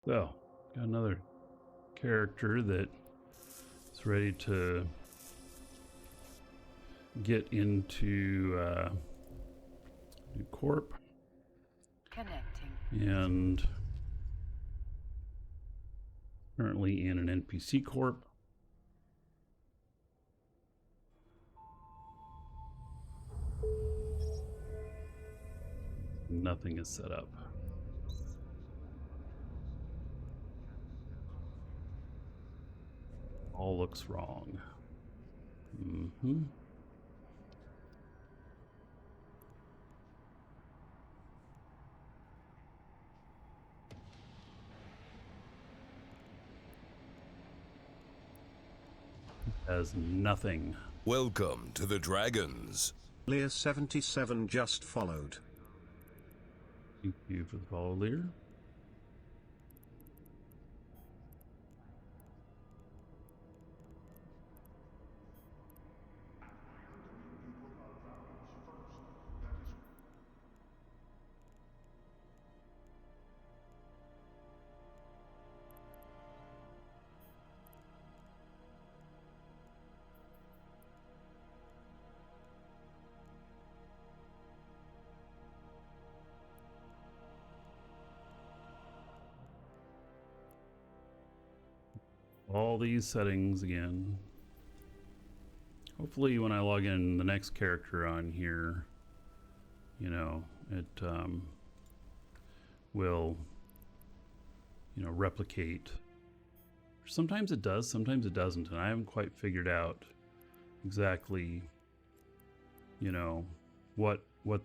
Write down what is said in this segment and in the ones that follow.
So, got another character that is ready to get into new corp. Connecting. And currently in an NPC corp. Nothing is set up. All looks wrong. Has nothing. Welcome to the Dragons. Lear 77 just followed. Thank you for the follow, Lear. All these settings again. Hopefully when I log in the next character on here, you know, it will, you know, replicate. Sometimes it does, sometimes it doesn't, and I haven't quite figured out exactly, you know, what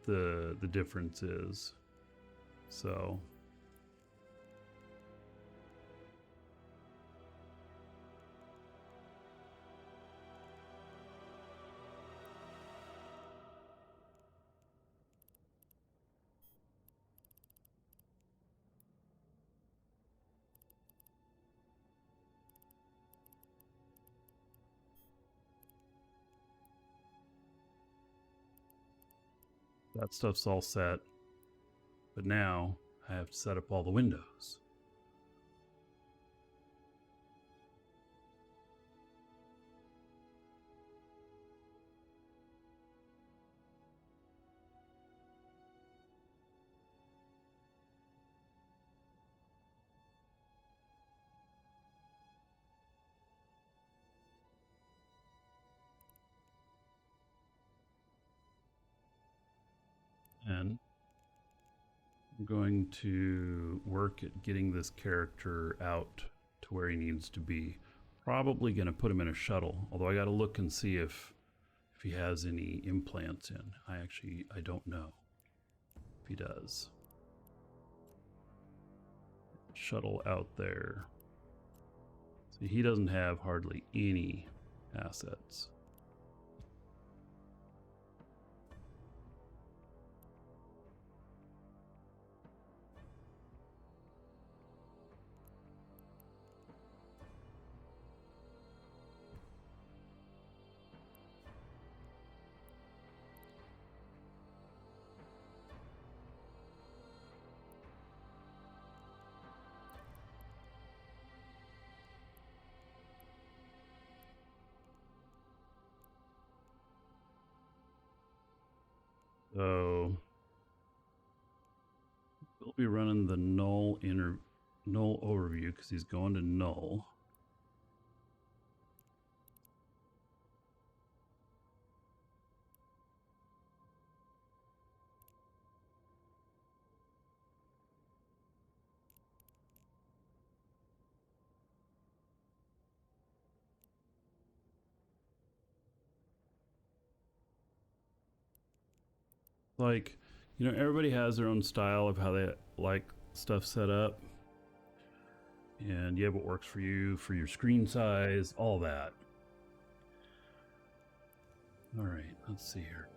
the difference is. So that stuff's all set, but now I have to set up all the windows. And I'm going to work at getting this character out to where he needs to be. Probably going to put him in a shuttle, although I got to look and see if he has any implants in. I don't know if he does. Shuttle out there. See, he doesn't have hardly any assets. So we'll be running the null overview because he's going to null. Like, you know, everybody has their own style of how they like stuff set up. And you have what works for you, for your screen size, all that. All right, let's see here.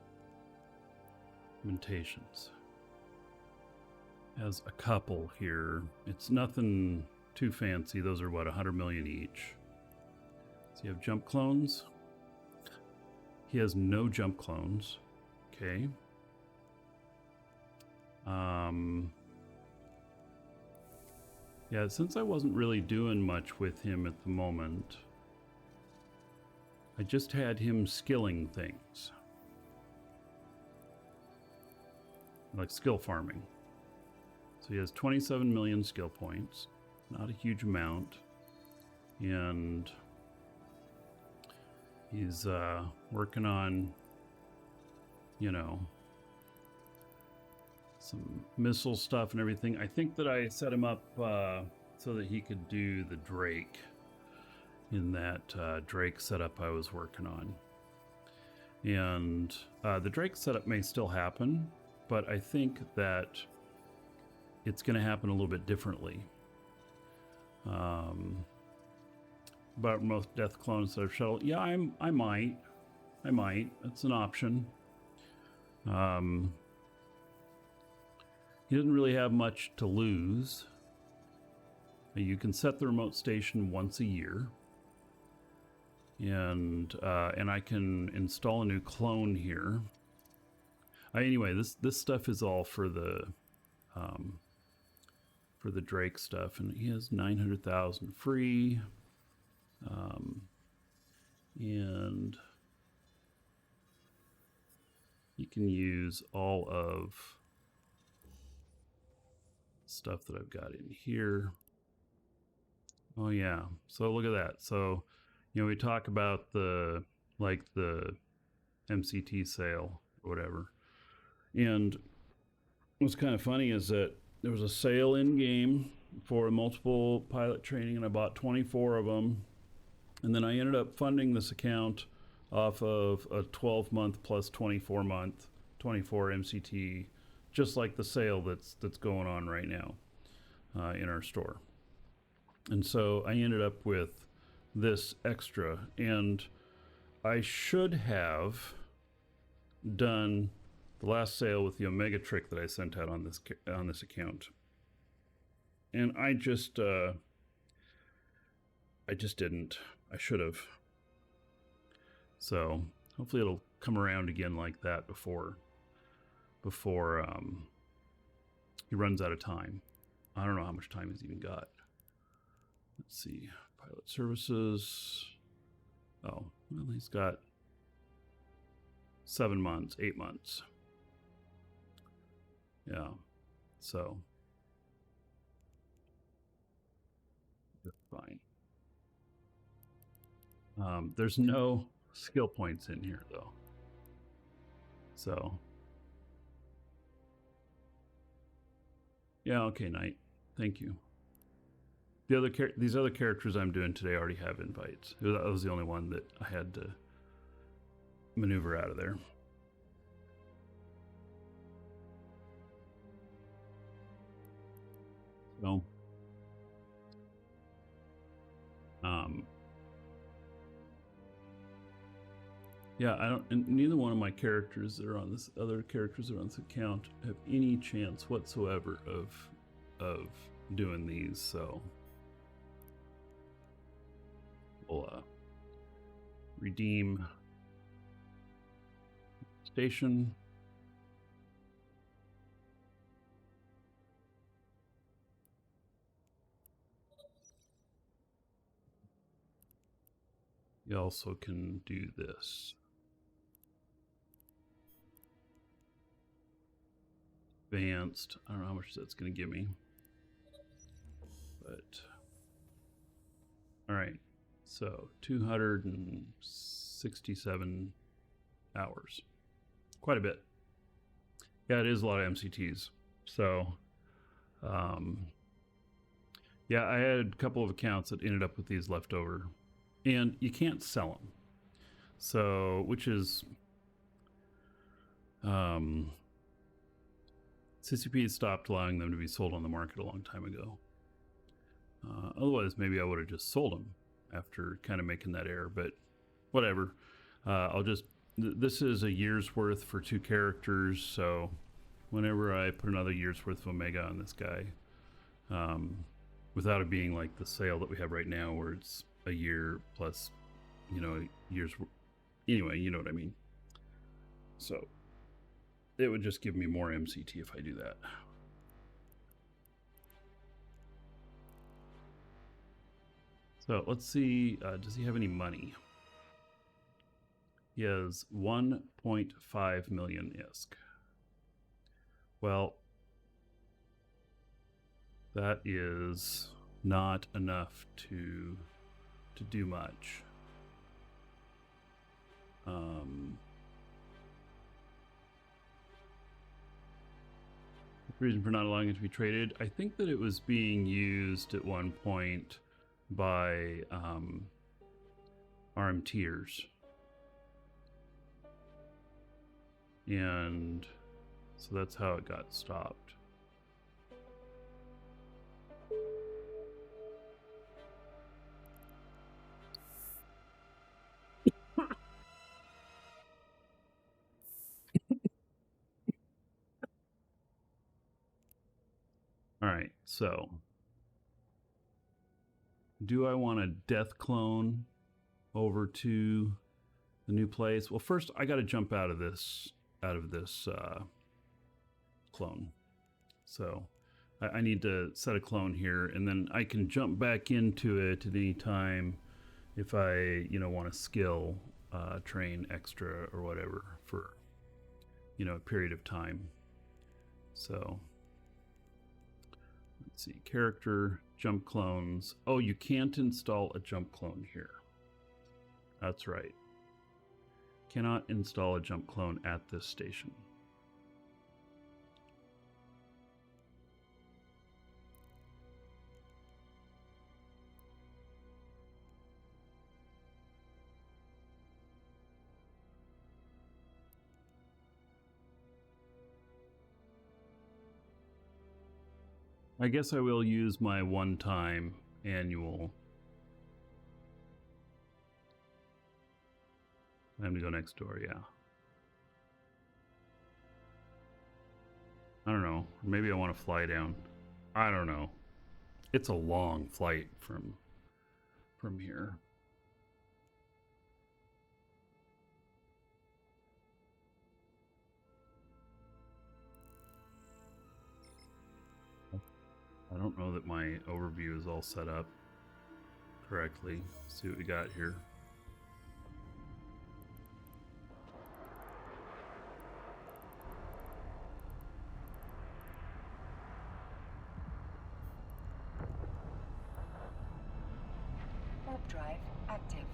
Implementations. Has a couple here. It's nothing too fancy. Those are what, 100 million each. So you have jump clones. He has no jump clones. Okay. Yeah, since I wasn't really doing much with him at the moment, I just had him skilling things. Like skill farming. So he has 27 million skill points. Not a huge amount. And he's working on, you know, some missile stuff and everything. I think that I set him up so that he could do the Drake in that Drake setup I was working on. And the Drake setup may still happen, but I think that it's going to happen a little bit differently. But most death clone instead of shuttle. Yeah, I might. That's an option. He doesn't really have much to lose. You can set the remote station once a year, and I can install a new clone here. Anyway, this stuff is all for the Drake stuff, and he has 900,000 free, and he can use all of stuff that I've got in here. Oh yeah, so look at that. So, you know, we talk about the MCT sale or whatever, and what's kind of funny is that there was a sale in game for multiple pilot training, and I bought 24 of them, and then I ended up funding this account off of a 12-month plus 24-month 24 MCT, just like the sale that's going on right now in our store. And so I ended up with this extra, and I should have done the last sale with the Omega trick that I sent out on this account, and I just didn't. I should have. So hopefully it'll come around again like that before he runs out of time. I don't know how much time he's even got. Let's see, pilot services. Oh, well, he's got 7 months, 8 months. Yeah, so fine. There's no skill points in here though. So yeah, okay, Knight. Thank you. These other characters I'm doing today already have invites. That was the only one that I had to maneuver out of there. So, yeah, I don't, and neither one of my characters that are on this, other characters that are on this account have any chance whatsoever of doing these, so we'll redeem station. You also can do this. Advanced. I don't know how much that's going to give me. But, all right. So 267 hours. Quite a bit. Yeah, it is a lot of MCTs. So, yeah, I had a couple of accounts that ended up with these left over. And you can't sell them. So, which is, CCP stopped allowing them to be sold on the market a long time ago. Otherwise, maybe I would have just sold them after kind of making that error, but whatever. I'll just, this is a year's worth for 2 characters, so whenever I put another year's worth of Omega on this guy, without it being like the sale that we have right now where it's a year plus, you know, years. Anyway, you know what I mean. So it would just give me more MCT if I do that. So let's see, does he have any money? He has 1.5 million ISK. Well, that is not enough to do much. Reason for not allowing it to be traded, I think that it was being used at one point by RMTers, and so that's how it got stopped. All right, so do I want a death clone over to the new place? Well, first I got to jump out of this clone. So I need to set a clone here, and then I can jump back into it at any time if I, want to skill train extra or whatever for, a period of time. So let's see, character, jump clones. Oh, you can't install a jump clone here. That's right. Cannot install a jump clone at this station. I guess I will use my one-time annual. Time to go next door, yeah. I don't know. Maybe I want to fly down. I don't know. It's a long flight from here. I don't know that my overview is all set up correctly. Let's see what we got here. Warp drive active.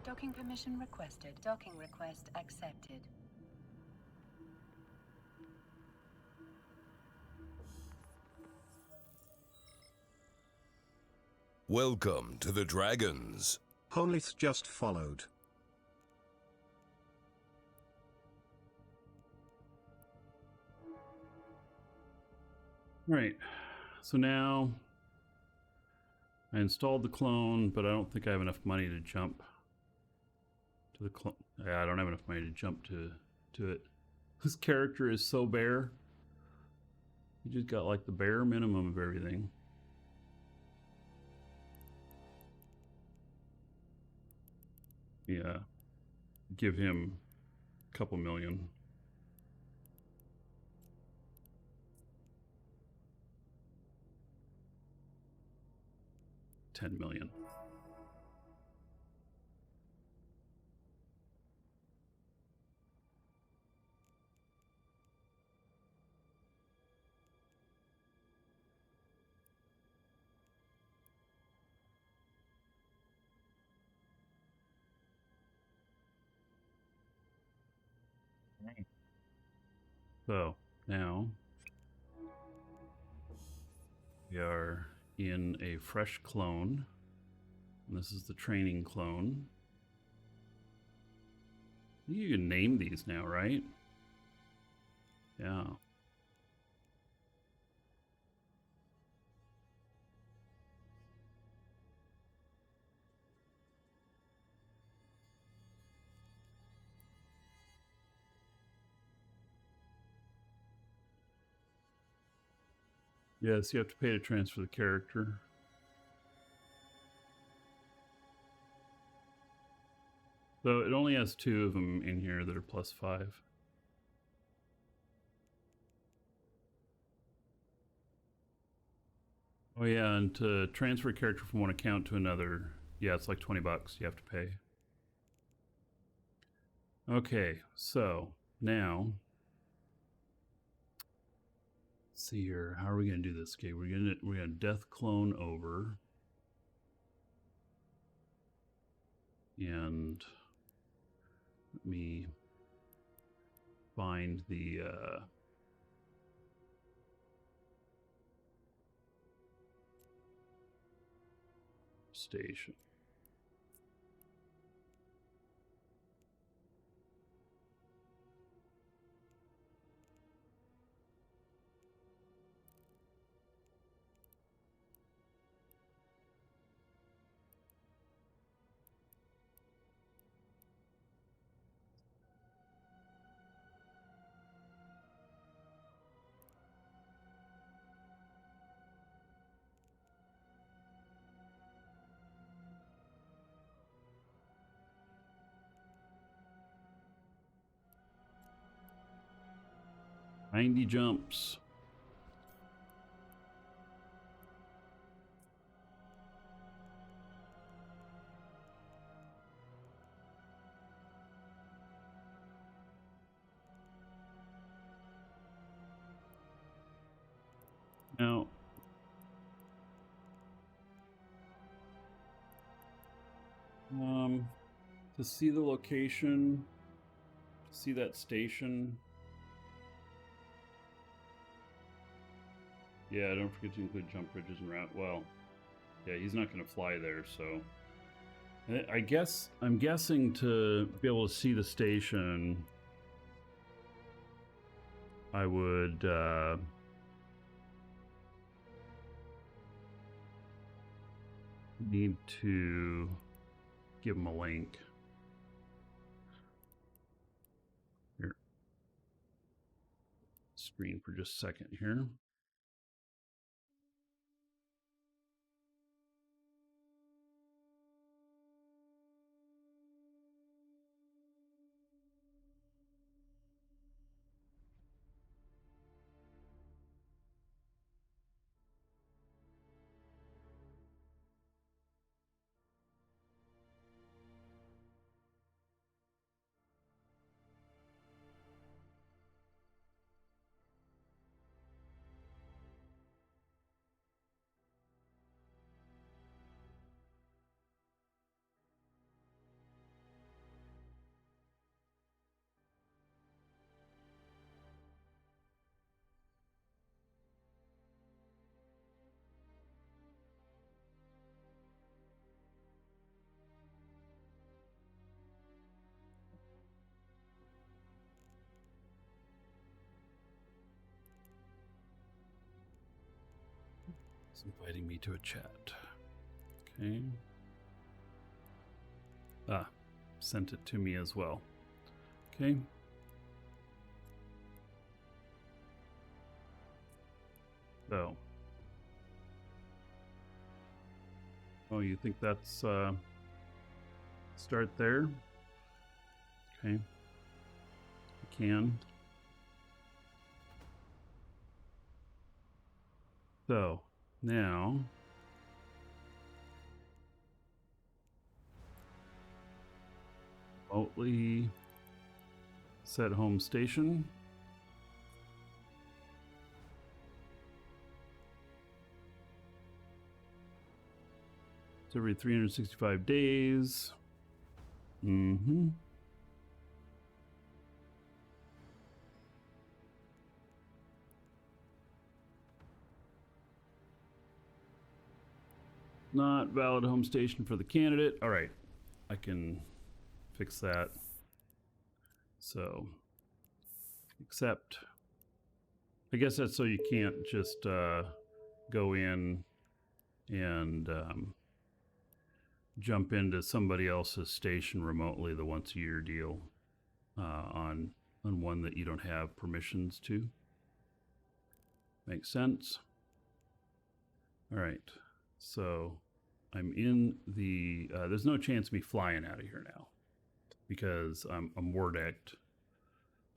Docking permission requested. Docking request accepted. Welcome to the Dragons. Honlith just followed. Right. So now I installed the clone, but I don't think I have enough money to jump to the clone. Yeah, I don't have enough money to jump to it. This character is so bare. He just got like the bare minimum of everything. Yeah. Give him a couple million. $10 million. So now we are in a fresh clone. And this is the training clone. You can name these now, right? Yeah. Yes, you have to pay to transfer the character. So it only has 2 of them in here that are +5. Oh yeah, and to transfer a character from one account to another, yeah, it's like $20 you have to pay. Okay, so now let's see here. How are we gonna do this? Okay, we're gonna death clone over. And let me find the station. "90 jumps." Now, to see the location, to see that station. Yeah, don't forget to include jump bridges and route. Well, yeah, he's not going to fly there, so I'm guessing to be able to see the station, I would need to give him a link. Here. Screen for just a second here. It's inviting me to a chat. Okay. Ah, sent it to me as well. Okay. So. Oh, you think that's start there? Okay. You can. So now remotely set home station. It's every 365 days. Mm-hmm. Not valid home station for the candidate. All right, I can fix that. So, accept. I guess that's so you can't just go in and jump into somebody else's station remotely, the once-a-year deal, on one that you don't have permissions to. Makes sense. All right, so I'm in the, there's no chance of me flying out of here now because I'm war decked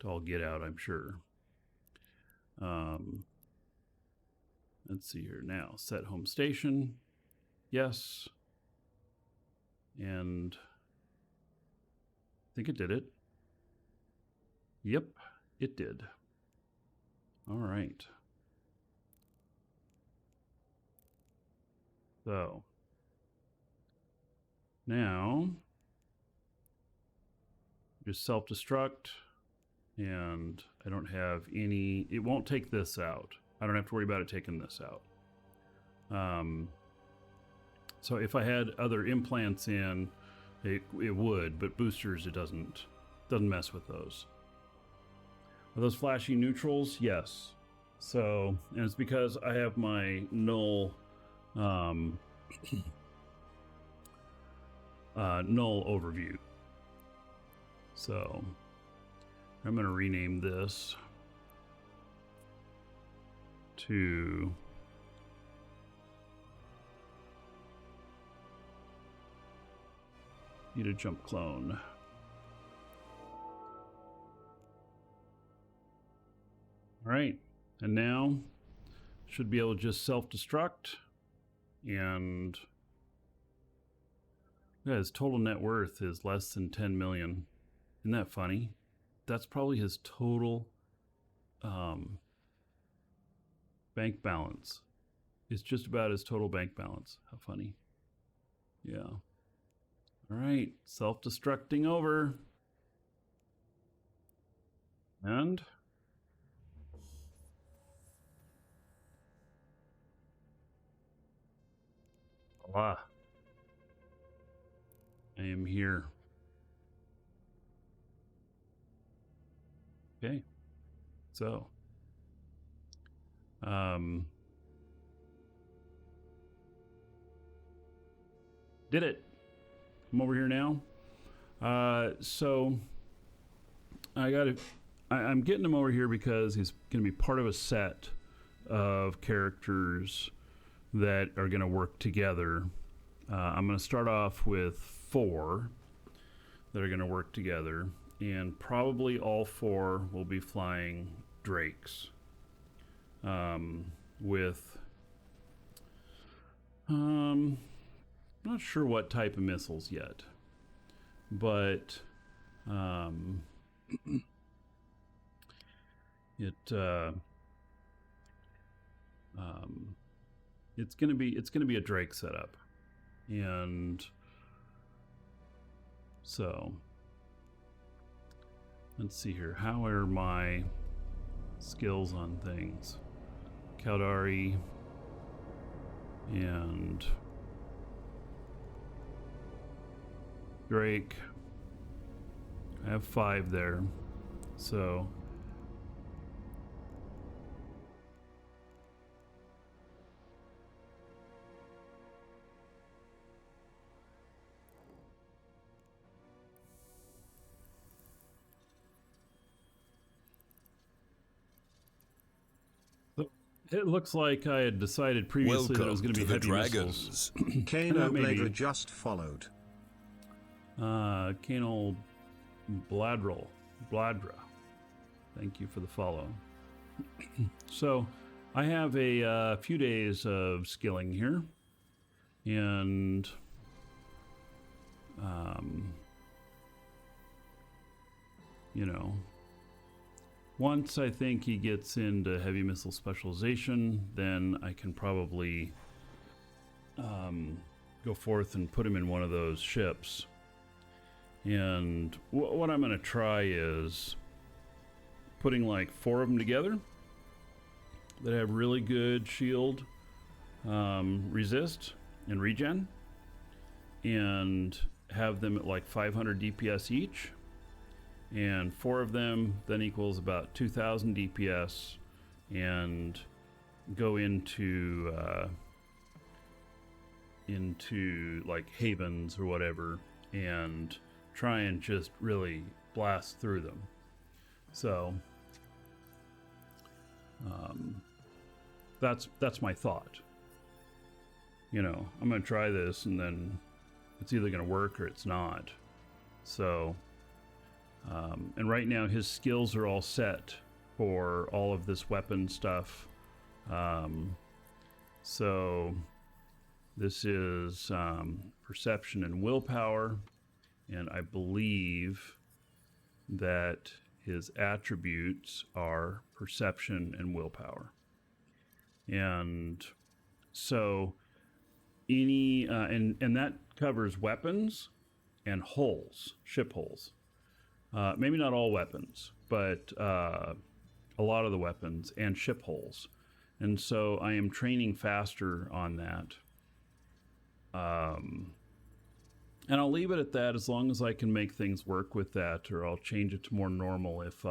to all get out, I'm sure. Let's see here now. Set home station. Yes. And I think it did it. Yep, it did. All right. So now just self-destruct, and I don't have any, it won't take this out. I don't have to worry about it taking this out. So if I had other implants in, it would, but boosters, it doesn't mess with those. Are those flashy neutrals? Yes. So, and it's because I have my null null overview. So I'm going to rename this to need a jump clone. All right, and now should be able to just self-destruct, and yeah, his total net worth is less than 10 million. Isn't that funny? That's probably his total bank balance. It's just about his total bank balance. How funny. Yeah. All right, self-destructing over. And voila. I am here. Okay. So did it. I'm over here now. So I'm getting him over here because he's going to be part of a set of characters that are going to work together. I'm going to start off with 4 that are going to work together, and probably all 4 will be flying drakes with not sure what type of missiles yet, but it's gonna be a Drake setup, and so let's see here. How are my skills on things? Caldari and Drake. I have 5 there, so it looks like I had decided previously that it was Welcome going to to be the heavy missiles. Dragons. Kano Maybe. Blader just followed. Canal Bladra. Thank you for the follow. So I have a few days of skilling here, and you know, once I think he gets into heavy missile specialization, then I can probably go forth and put him in one of those ships. And what I'm going to try is putting like 4 of them together that have really good shield resist and regen, and have them at like 500 DPS each, and 4 of them then equals about 2000 DPS, and go into like havens or whatever, and try and just really blast through them. So that's my thought. you know, I'm going to try this and then it's either going to work or it's not. So, and right now his skills are all set for all of this weapon stuff. So this is perception and willpower, and I believe that his attributes are perception and willpower. And so any and that covers weapons and hulls, ship hulls. Maybe not all weapons, but a lot of the weapons and ship hulls. And so I am training faster on that. And I'll leave it at that as long as I can make things work with that, or I'll change it to more normal if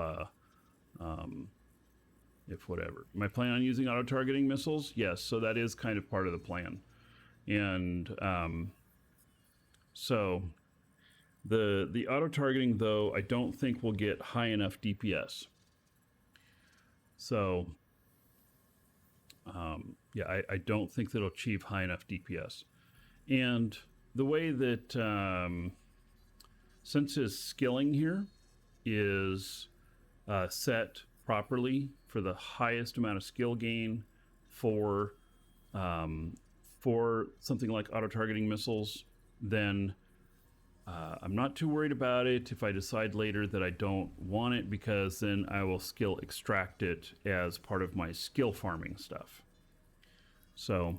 whatever. Am I planning on using auto-targeting missiles? Yes, so that is kind of part of the plan. And so the auto-targeting, though, I don't think will get high enough DPS. So yeah, I don't think that it'll achieve high enough DPS. And the way that since his skilling here is set properly for the highest amount of skill gain for something like auto-targeting missiles, then I'm not too worried about it if I decide later that I don't want it, because then I will skill extract it as part of my skill farming stuff. So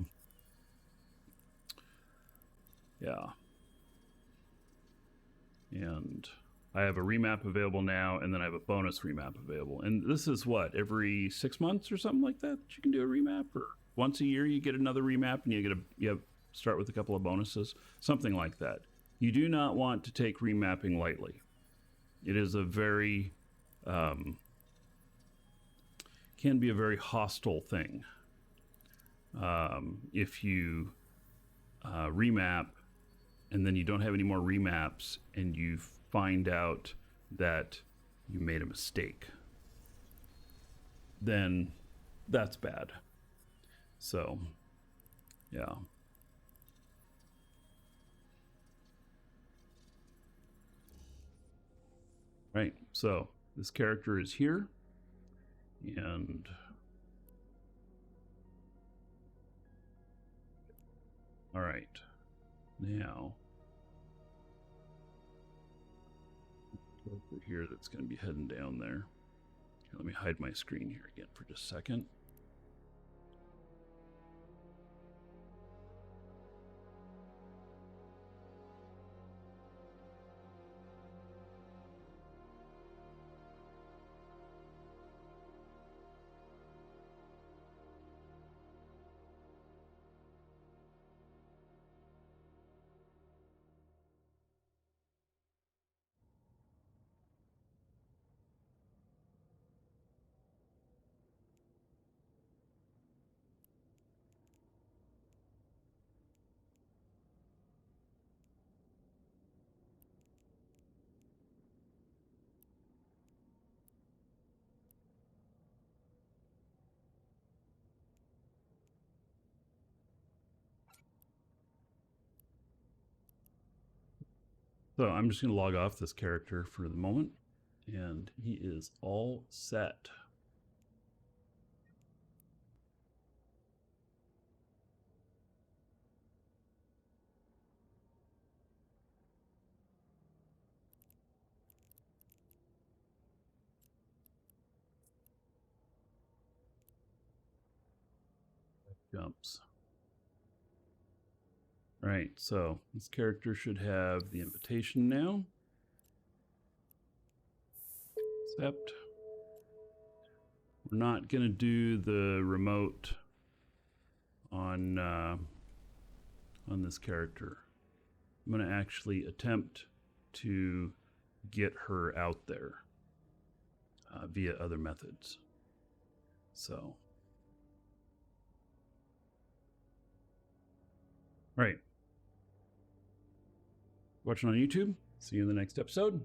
yeah. And I have a remap available now, and then I have a bonus remap available. And this is what, every 6 months or something like that you can do a remap, or once a year you get another remap and you start with a couple of bonuses, something like that. You do not want to take remapping lightly. It is a very can be a very hostile thing. If you remap and then you don't have any more remaps and you find out that you made a mistake, then that's bad. So, yeah. Right, so this character is here, and all right, now over here that's going to be heading down there. Okay, let me hide my screen here again for just a second. So I'm just going to log off this character for the moment, and he is all set. Jumps. All right, so this character should have the invitation now. Accept. We're not going to do the remote on this character. I'm going to actually attempt to get her out there via other methods. So, all right. Watching on YouTube. See you in the next episode.